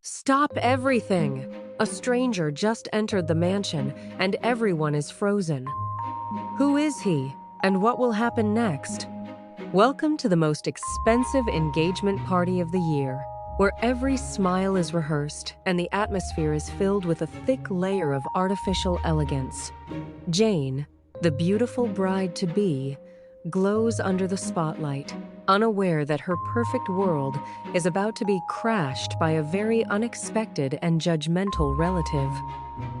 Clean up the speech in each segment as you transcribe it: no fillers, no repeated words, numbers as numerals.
Stop everything! A stranger just entered the mansion, and everyone is frozen. Who is he, and what will happen next? Welcome to the most expensive engagement party of the year, where every smile is rehearsed and the atmosphere is filled with a thick layer of artificial elegance. Jane, the beautiful bride-to-be, glows under the spotlight, unaware that her perfect world is about to be crashed by a very unexpected and judgmental relative.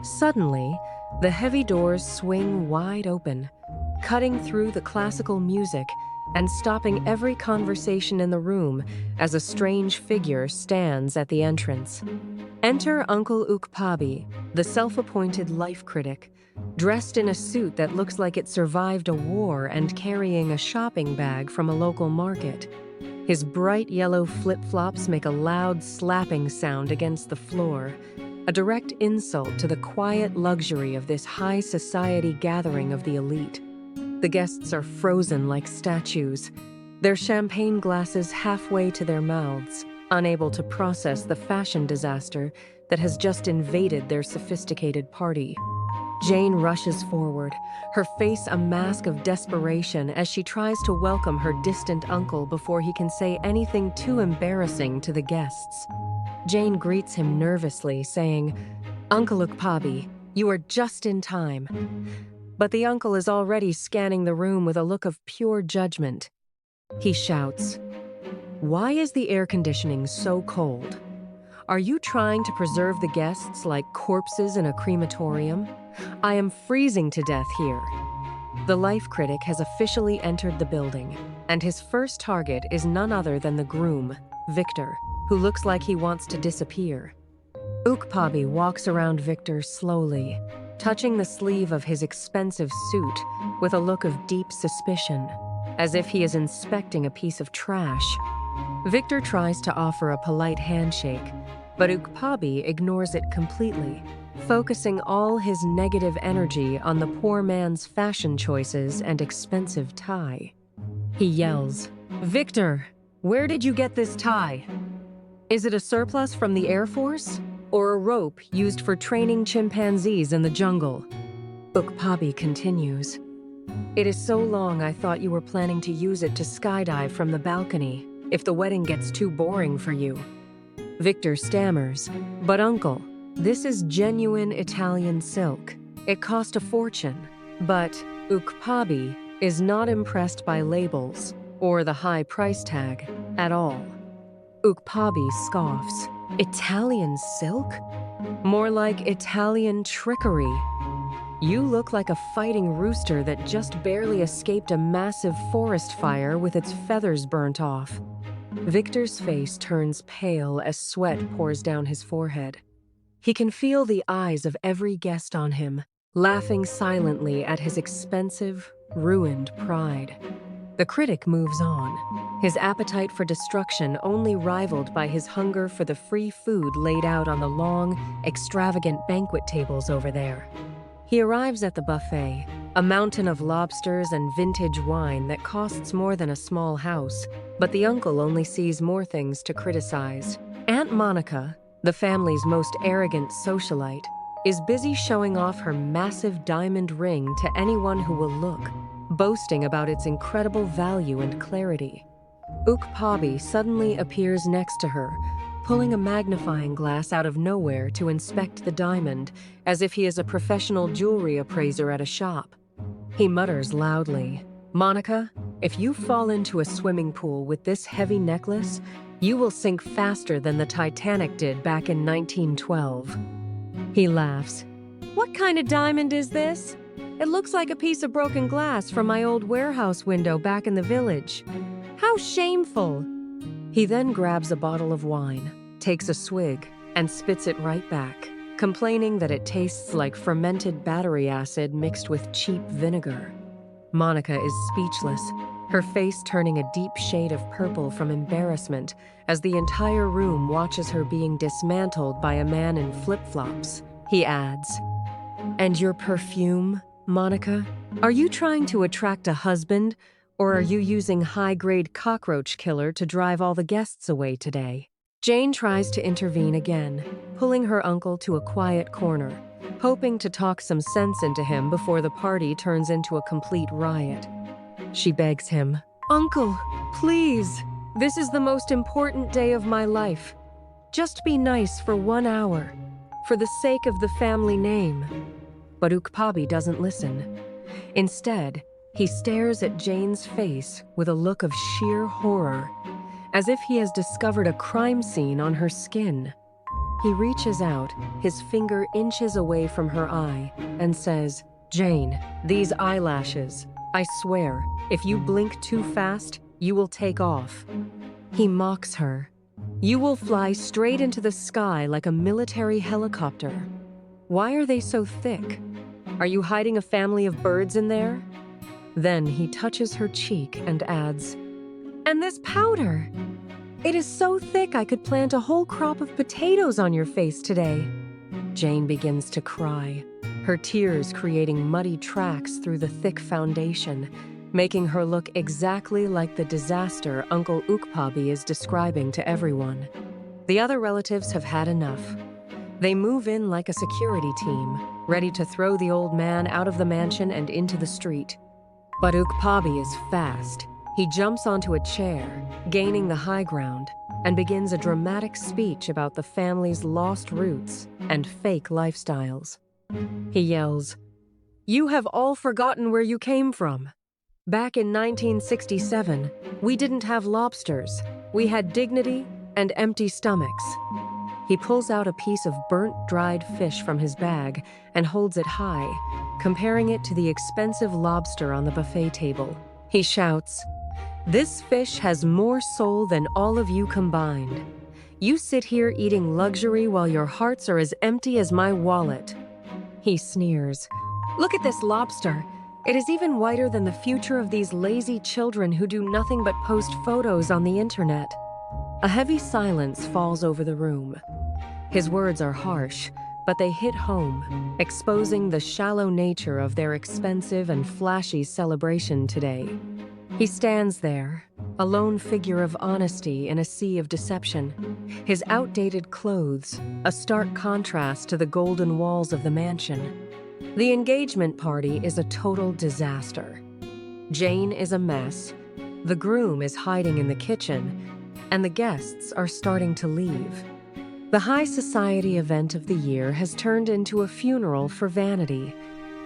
Suddenly, the heavy doors swing wide open, cutting through the classical music and stopping every conversation in the room as a strange figure stands at the entrance. Enter Uncle Ukpabi, the self-appointed life critic, dressed in a suit that looks like it survived a war and carrying a shopping bag from a local market. His bright yellow flip-flops make a loud slapping sound against the floor, a direct insult to the quiet luxury of this high society gathering of the elite. The guests are frozen like statues, their champagne glasses halfway to their mouths, unable to process the fashion disaster that has just invaded their sophisticated party. Jane rushes forward, her face a mask of desperation as she tries to welcome her distant uncle before he can say anything too embarrassing to the guests. Jane greets him nervously, saying, "Uncle Ukpabi, you are just in time." But the uncle is already scanning the room with a look of pure judgment. He shouts, "Why is the air conditioning so cold? Are you trying to preserve the guests like corpses in a crematorium? I am freezing to death here." The life critic has officially entered the building, and his first target is none other than the groom, Victor, who looks like he wants to disappear. Ukpabi walks around Victor slowly, touching the sleeve of his expensive suit with a look of deep suspicion, as if he is inspecting a piece of trash. Victor tries to offer a polite handshake, but Ukpabi ignores it completely, focusing all his negative energy on the poor man's fashion choices and expensive tie. He yells, "Victor, where did you get this tie? Is it a surplus from the Air Force? Or a rope used for training chimpanzees in the jungle?" Ukpabi continues, "It is so long I thought you were planning to use it to skydive from the balcony if the wedding gets too boring for you." Victor stammers, "But uncle, this is genuine Italian silk. It cost a fortune." But Ukpabi is not impressed by labels or the high price tag at all. Ukpabi scoffs, "Italian silk? More like Italian trickery. You look like a fighting rooster that just barely escaped a massive forest fire with its feathers burnt off." Victor's face turns pale as sweat pours down his forehead. He can feel the eyes of every guest on him, laughing silently at his expensive, ruined pride. The critic moves on, his appetite for destruction only rivaled by his hunger for the free food laid out on the long, extravagant banquet tables over there. He arrives at the buffet, a mountain of lobsters and vintage wine that costs more than a small house, but the uncle only sees more things to criticize. Aunt Monica, the family's most arrogant socialite, is busy showing off her massive diamond ring to anyone who will look, boasting about its incredible value and clarity. Ukpabi suddenly appears next to her, pulling a magnifying glass out of nowhere to inspect the diamond, as if he is a professional jewelry appraiser at a shop. He mutters loudly, "Monica, if you fall into a swimming pool with this heavy necklace, you will sink faster than the Titanic did back in 1912. He laughs. "What kind of diamond is this? It looks like a piece of broken glass from my old warehouse window back in the village. How shameful!" He then grabs a bottle of wine, takes a swig, and spits it right back, complaining that it tastes like fermented battery acid mixed with cheap vinegar. Monica is speechless, her face turning a deep shade of purple from embarrassment as the entire room watches her being dismantled by a man in flip-flops. He adds, "And your perfume, Monica? Are you trying to attract a husband, or are you using high-grade cockroach killer to drive all the guests away today?" Jane tries to intervene again, pulling her uncle to a quiet corner, hoping to talk some sense into him before the party turns into a complete riot. She begs him, "Uncle, please, this is the most important day of my life. Just be nice for 1 hour, for the sake of the family name." But Ukpabi doesn't listen. Instead, he stares at Jane's face with a look of sheer horror, as if he has discovered a crime scene on her skin. He reaches out, his finger inches away from her eye, and says, "Jane, these eyelashes, I swear, if you blink too fast, you will take off." He mocks her. "You will fly straight into the sky like a military helicopter. Why are they so thick? Are you hiding a family of birds in there?" Then he touches her cheek and adds, "And this powder! It is so thick I could plant a whole crop of potatoes on your face today." Jane begins to cry, her tears creating muddy tracks through the thick foundation, making her look exactly like the disaster Uncle Ukpabi is describing to everyone. The other relatives have had enough. They move in like a security team, ready to throw the old man out of the mansion and into the street. But Ukpabi is fast. He jumps onto a chair, gaining the high ground, and begins a dramatic speech about the family's lost roots and fake lifestyles. He yells, "You have all forgotten where you came from. Back in 1967, we didn't have lobsters. We had dignity and empty stomachs." He pulls out a piece of burnt, dried fish from his bag and holds it high, comparing it to the expensive lobster on the buffet table. He shouts, "This fish has more soul than all of you combined. You sit here eating luxury while your hearts are as empty as my wallet." He sneers, "Look at this lobster. It is even whiter than the future of these lazy children who do nothing but post photos on the internet." A heavy silence falls over the room. His words are harsh, but they hit home, exposing the shallow nature of their expensive and flashy celebration today. He stands there, a lone figure of honesty in a sea of deception. His outdated clothes, a stark contrast to the golden walls of the mansion. The engagement party is a total disaster. Jane is a mess, the groom is hiding in the kitchen, and the guests are starting to leave. The high society event of the year has turned into a funeral for vanity,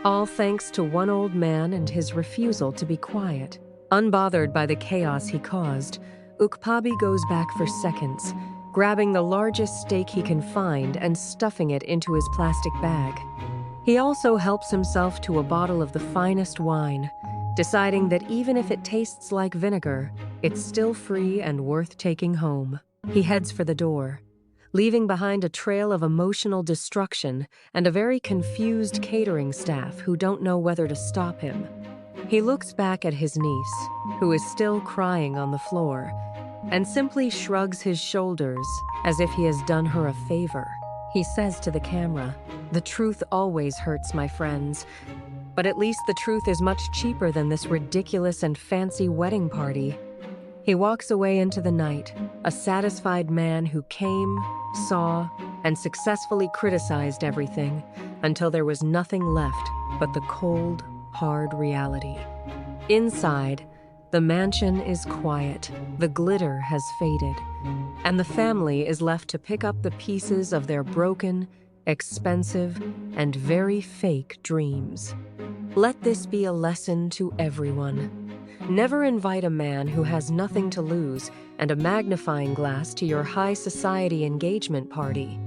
all thanks to one old man and his refusal to be quiet. Unbothered by the chaos he caused, Ukpabi goes back for seconds, grabbing the largest steak he can find and stuffing it into his plastic bag. He also helps himself to a bottle of the finest wine, deciding that even if it tastes like vinegar, it's still free and worth taking home. He heads for the door, leaving behind a trail of emotional destruction and a very confused catering staff who don't know whether to stop him. He looks back at his niece, who is still crying on the floor, and simply shrugs his shoulders as if he has done her a favor. He says to the camera, "The truth always hurts, my friends, but at least the truth is much cheaper than this ridiculous and fancy wedding party." He walks away into the night, a satisfied man who came, saw, and successfully criticized everything until there was nothing left but the cold, hard reality. Inside, the mansion is quiet, the glitter has faded, and the family is left to pick up the pieces of their broken, expensive, and very fake dreams. Let this be a lesson to everyone. Never invite a man who has nothing to lose and a magnifying glass to your high society engagement party.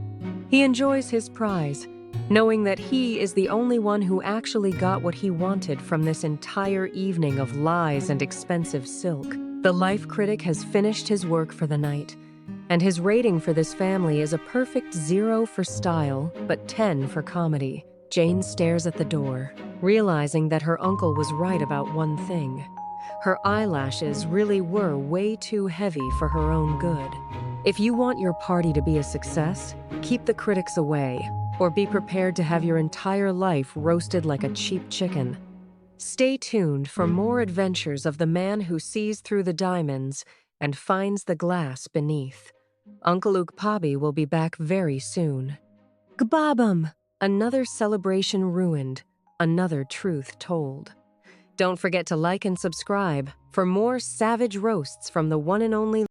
He enjoys his prize, knowing that he is the only one who actually got what he wanted from this entire evening of lies and expensive silk. The life critic has finished his work for the night, and his rating for this family is a perfect 0 for style, but 10 for comedy. Jane stares at the door, realizing that her uncle was right about one thing. Her eyelashes really were way too heavy for her own good. If you want your party to be a success, keep the critics away, or be prepared to have your entire life roasted like a cheap chicken. Stay tuned for more adventures of the man who sees through the diamonds and finds the glass beneath. Uncle Ukpabi will be back very soon. Gbabum! Another celebration ruined, another truth told. Don't forget to like and subscribe for more savage roasts from the one and only